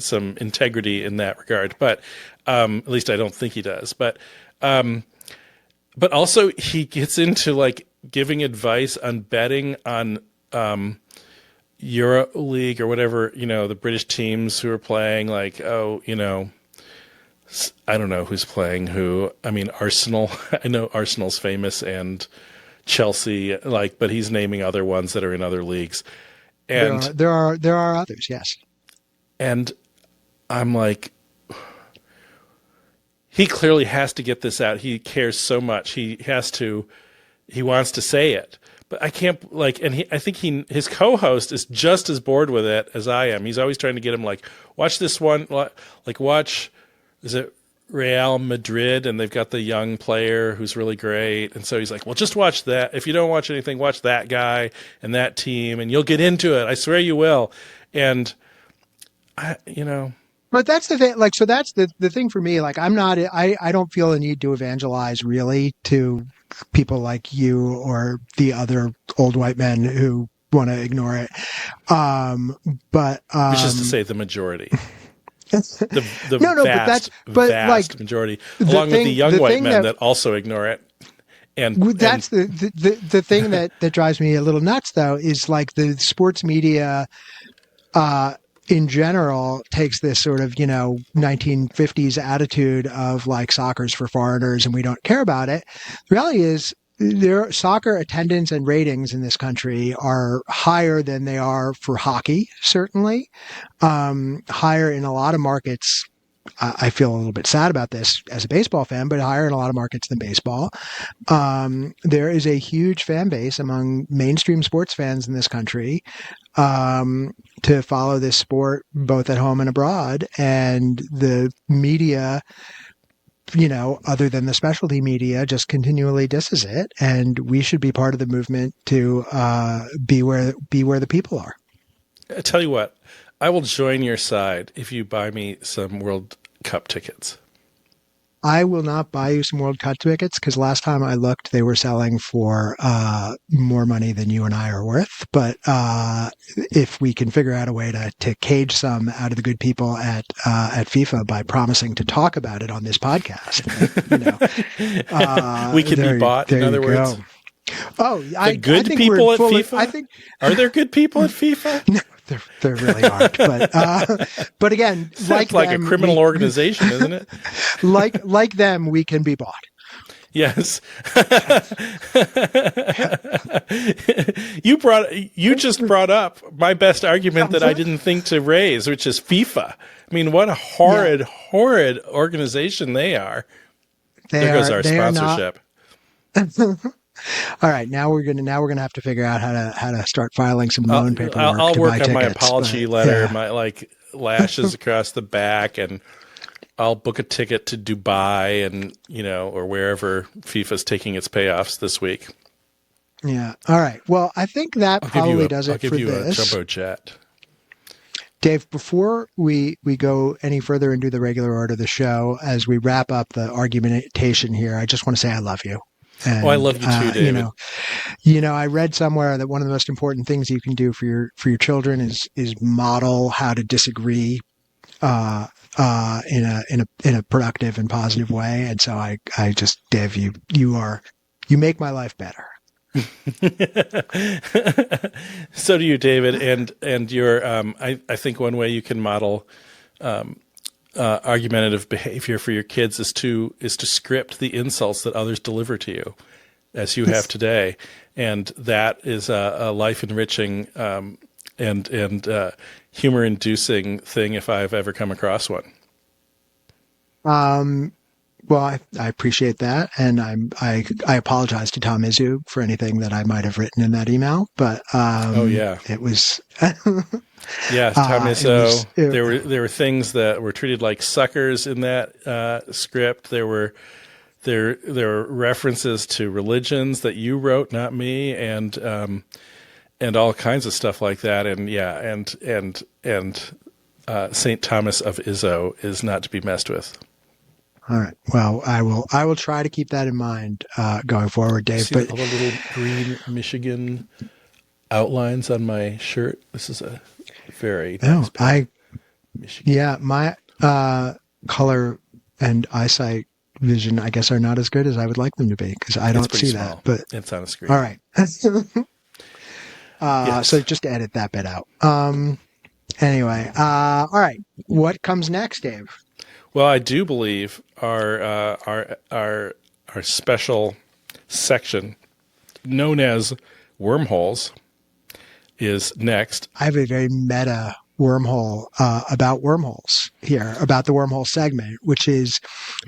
integrity in that regard. But at least I don't think he does. But also he gets into like giving advice on betting on Euro League or whatever, the British teams who are playing, like, I don't know who's playing who. I mean, Arsenal, I know Arsenal's famous, and Chelsea, but he's naming other ones that are in other leagues. And there are others, yes. And I'm like, he clearly has to get this out. He cares so much. He wants to say it, but I can't I think his co-host is just as bored with it as I am. He's always trying to get him watch this one, watch, is it Real Madrid? And they've got the young player who's really great. And so he's like, well, just watch that. If you don't watch anything, watch that guy and that team and you'll get into it. I swear you will. And But that's the thing. So that's the thing for me. I don't feel a need to evangelize really to people like you or the other old white men who want to ignore it. Which is to say the majority. The vast majority, along with the young white men that also ignore it. That's the thing that drives me a little nuts, though, is the sports media in general takes this sort of 1950s attitude of soccer's for foreigners and we don't care about it. The reality is soccer attendance and ratings in this country are higher than they are for hockey, certainly, higher in a lot of markets. I feel a little bit sad about this as a baseball fan, but higher in a lot of markets than baseball. There is a huge fan base among mainstream sports fans in this country to follow this sport both at home and abroad. And the media, other than the specialty media, just continually disses it. And we should be part of the movement to be where the people are. I tell you what, I will join your side if you buy me some World Cup tickets. I will not buy you some World Cup tickets because last time I looked, they were selling for more money than you and I are worth. But if we can figure out a way to cage some out of the good people at FIFA by promising to talk about it on this podcast, we can be bought. In other words, oh, I think people at FIFA. Are there good people at FIFA? No. There really aren't, but again, like them, a criminal organization, isn't it? Like them, we can be bought. Yes. You just brought up my best argument that I didn't think to raise, which is FIFA. I mean, what a horrid organization they are. There goes our sponsorship. All right, now we're gonna have to figure out how to start filing some loan paperwork. I'll work on my apology letter, my lashes across the back, and I'll book a ticket to Dubai and or wherever FIFA's taking its payoffs this week. Yeah. All right. Well, I think that probably does I'll it give for you a this. jumbo jet. Dave, before we go any further into the regular order of the show, as we wrap up the argumentation here, I just want to say I love you. And, I love you too, David. I read somewhere that one of the most important things you can do for your children is model how to disagree in a productive and positive way. And so I just, Dave, you make my life better. So do you, David, and your I think one way you can model argumentative behavior for your kids is to script the insults that others deliver to you, as you have today, and that is a life enriching and humor inducing thing if I've ever come across one. Well, I appreciate that, and I apologize to Tom Izzu for anything that I might have written in that email, but Oh yeah, it was yeah, Tom Izzo. it- There were things that were treated like suckers in that script. There were references to religions that you wrote, not me, and all kinds of stuff like that. And yeah, and Saint Thomas of Izzo is not to be messed with. All right. Well, I will try to keep that in mind going forward, Dave. See all the little green Michigan outlines on my shirt. This is a very nice Michigan. Yeah, my color and eyesight vision, I guess, are not as good as I would like them to be because I don't see small. that. But it's on a screen. All right. Yes. So just edit that bit out. Anyway, all right. What comes next, Dave? Well, I do believe our special section known as wormholes is next. I have a very meta wormhole about wormholes here, about the wormhole segment, which is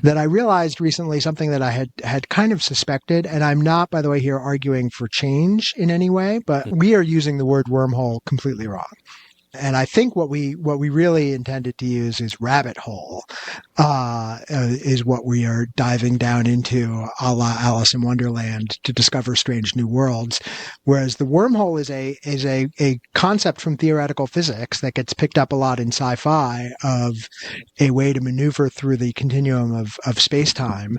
that I realized recently something that I had kind of suspected, and I'm not, by the way, here arguing for change in any way, but we are using the word wormhole completely wrong. And I think what we really intended to use is rabbit hole, is what we are diving down into, a la Alice in Wonderland, to discover strange new worlds. Whereas the wormhole is a concept from theoretical physics that gets picked up a lot in sci-fi of a way to maneuver through the continuum of space-time.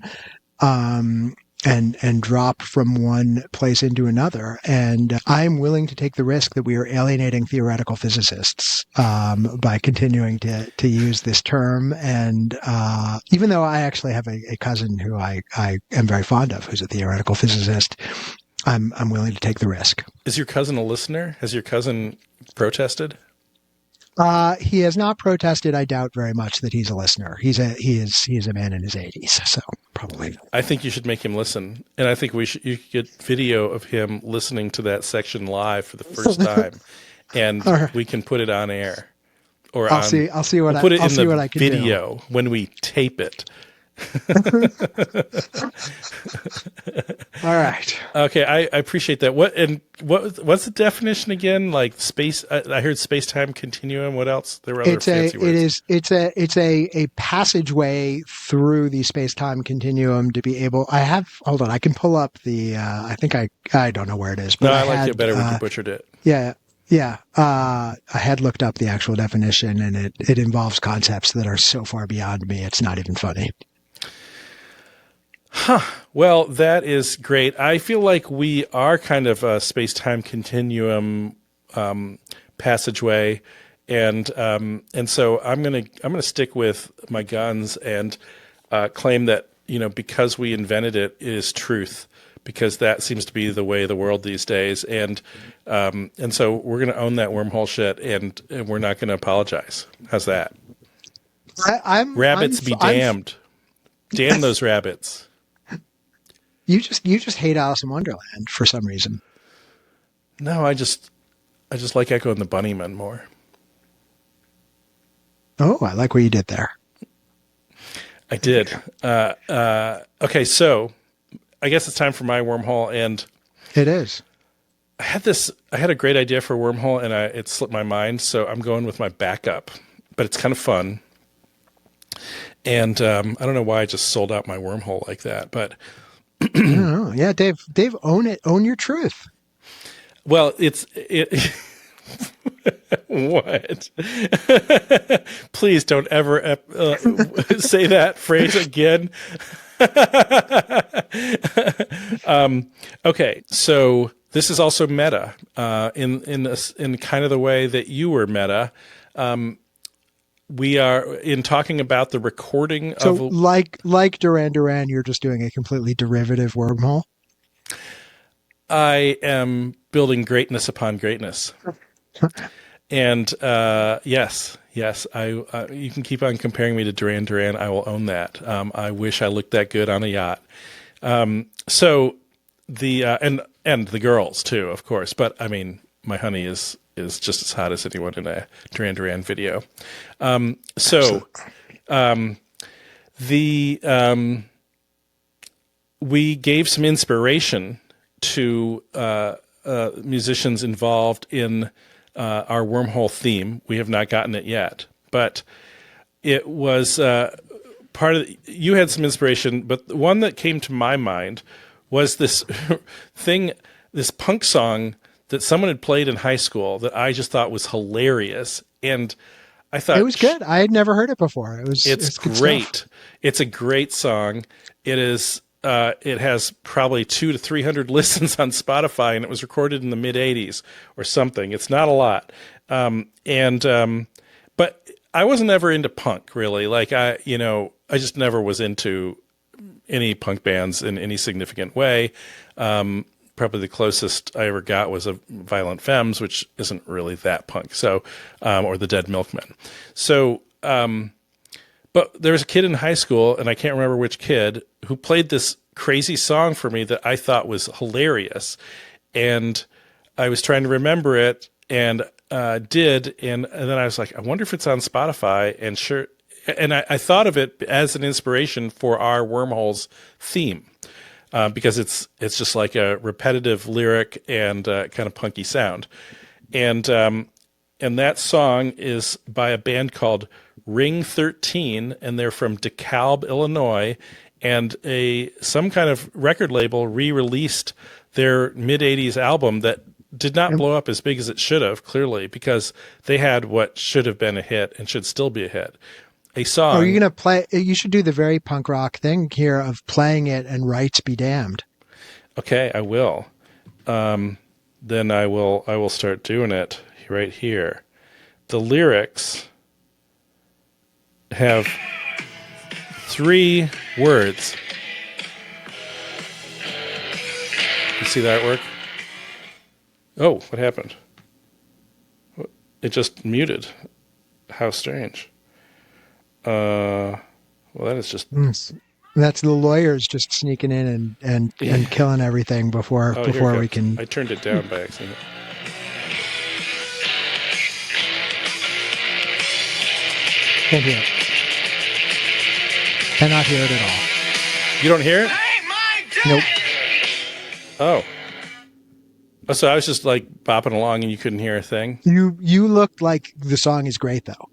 And drop from one place into another. And I'm willing to take the risk that we are alienating theoretical physicists by continuing to use this term. And even though I actually have a cousin who I am very fond of, who's a theoretical physicist, I'm willing to take the risk. Is your cousin a listener? Has your cousin protested? He has not protested. I doubt very much that he's a listener. He is a man in his 80s, so probably. I think you should make him listen, and I think you should get video of him listening to that section live for the first time, and we can put it on air. Or I'll see what we'll put it I'll in see the what I can video do. when we tape it. All right. Okay, I appreciate that. What's the definition again? Like space? I heard space-time continuum. What else? There were other fancy words. It's a passageway through the space-time continuum to be able. Hold on. I can pull up the. I think I don't know where it is. But No, I like it better when you butchered it. Yeah. Yeah, I had looked up the actual definition, and it involves concepts that are so far beyond me, it's not even funny. Huh. Well, that is great. I feel like we are kind of a space-time continuum passageway, and so I'm gonna stick with my guns and claim that because we invented it is truth. Because that seems to be the way of the world these days, and so we're going to own that wormhole shit, and we're not going to apologize. How's that? Rabbits be damned. Damn those rabbits. You just hate Alice in Wonderland for some reason. No, I just like Echo and the Bunnymen more. Oh, I like what you did there. I did. Okay, so. I guess it's time for my wormhole, and it is. I had a great idea for a wormhole, and it slipped my mind, so I'm going with my backup. But it's kind of fun, and I don't know why I just sold out my wormhole like that. But I don't know. Yeah, Dave, own it. Own your truth. Well, it. What? Please don't ever say that phrase again. Okay, so this is also meta in kind of the way that you were meta. We are in talking about the recording So, of like Duran Duran, you're just doing a completely derivative wormhole. I am building greatness upon greatness. And yes, you can keep on comparing me to Duran Duran. I will own that. I wish I looked that good on a yacht. So the and the girls too, of course. But I mean, my honey is just as hot as anyone in a Duran Duran video. We gave some inspiration to musicians involved in our wormhole theme. We have not gotten it yet, but it was part of. You had some inspiration, but the one that came to my mind was this this punk song that someone had played in high school that I just thought was hilarious, and I thought it was good. I had never heard it before. It's great. It's a great song. It is. It has probably 200 to 300 listens on Spotify, and it was recorded in the mid '80s or something. It's not a lot, but I wasn't ever into punk really. Like I just never was into any punk bands in any significant way. Probably the closest I ever got was a Violent Femmes, which isn't really that punk. So, or the Dead Milkmen. So. But there was a kid in high school, and I can't remember which kid, who played this crazy song for me that I thought was hilarious. And I was trying to remember it, and did. And then I was like, I wonder if it's on Spotify. And sure. And I thought of it as an inspiration for our Wormholes theme, because it's just like a repetitive lyric and kind of punky sound. And that song is by a band called Ring 13, and they're from DeKalb, Illinois, and some kind of record label re-released their mid-'80s album that did not blow up as big as it should have, clearly, because they had what should have been a hit and should still be a hit. A song. Are you going to play? You should do the very punk rock thing here of playing it and rights be damned. Okay, I will. Then I will start doing it right here. The lyrics have 3 words. You see the artwork? Oh, what happened? It just muted. How strange. Well, that is just... That's the lawyers just sneaking in and killing everything before we can... I turned it down by accident. Can't hear it. Cannot hear it at all. You don't hear it? Nope. Oh. So I was just like bopping along and you couldn't hear a thing? You looked like the song is great, though.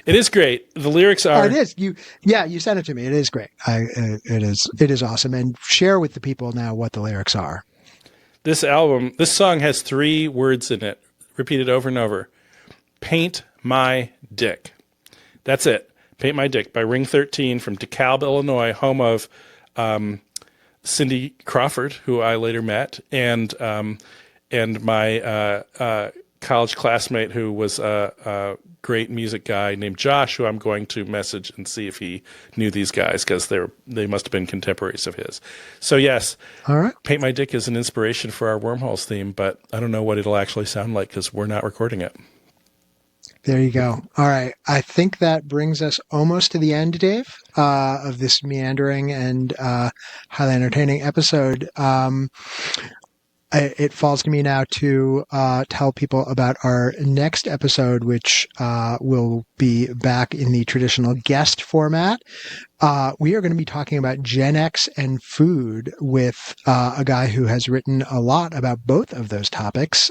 It is great. The lyrics are... Oh, it is. You sent it to me. It is great. It is awesome. And share with the people now what the lyrics are. This song has 3 words in it, repeated over and over. Paint my dick. That's it. Paint My Dick by Ring 13 from DeKalb, Illinois, home of Cindy Crawford, who I later met, and my college classmate who was a great music guy named Josh, who I'm going to message and see if he knew these guys, because they must have been contemporaries of his. So yes, all right. Paint My Dick is an inspiration for our Wormholes theme, but I don't know what it'll actually sound like because we're not recording it. There you go. All right. I think that brings us almost to the end, Dave, of this meandering and highly entertaining episode. It falls to me now to tell people about our next episode, which will be back in the traditional guest format. We are going to be talking about Gen X and food with a guy who has written a lot about both of those topics.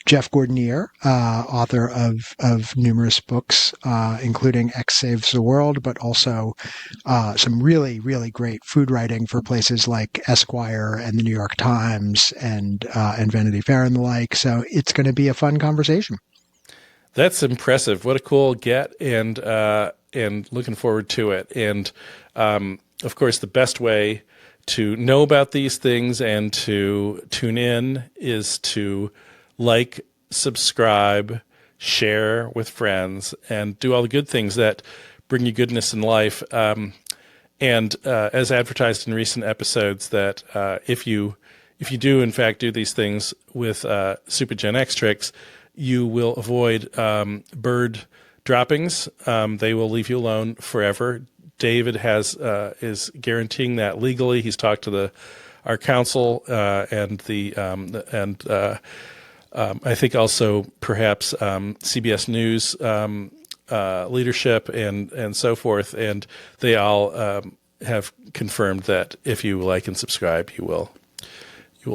Jeff Gordonier, author of numerous books, including X Saves the World, but also some really, really great food writing for places like Esquire and the New York Times and Vanity Fair and the like. So it's going to be a fun conversation. That's impressive. What a cool get, and looking forward to it. And of course, the best way to know about these things and to tune in is to like, subscribe, share with friends, and do all the good things that bring you goodness in life. And as advertised in recent episodes, that if you do in fact do these things with Super Gen X tricks, you will avoid bird droppings. They will leave you alone forever. David is guaranteeing that legally. He's talked to our council and I think also perhaps CBS News leadership and so forth, and they all have confirmed that if you like and subscribe, you will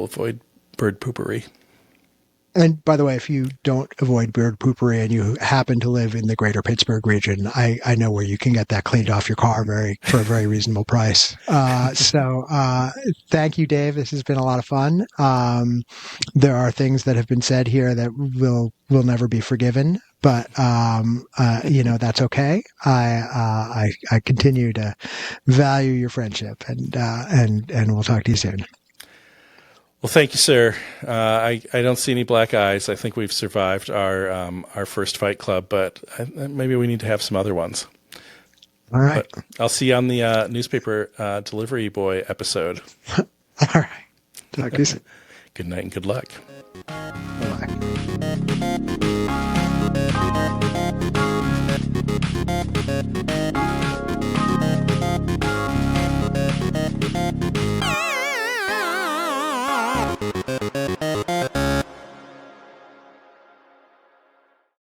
avoid bird poopery. And by the way, if you don't avoid bird poopery and you happen to live in the greater Pittsburgh region, I know where you can get that cleaned off your car for a very reasonable price. So thank you, Dave. This has been a lot of fun. There are things that have been said here that will never be forgiven, but that's okay. I continue to value your friendship, and we'll talk to you soon. Well, thank you, sir. I don't see any black eyes. I think we've survived our first Fight Club, but maybe we need to have some other ones. All right. But I'll see you on the newspaper delivery boy episode. All right. Talk to you soon. Good night and good luck. Bye-bye.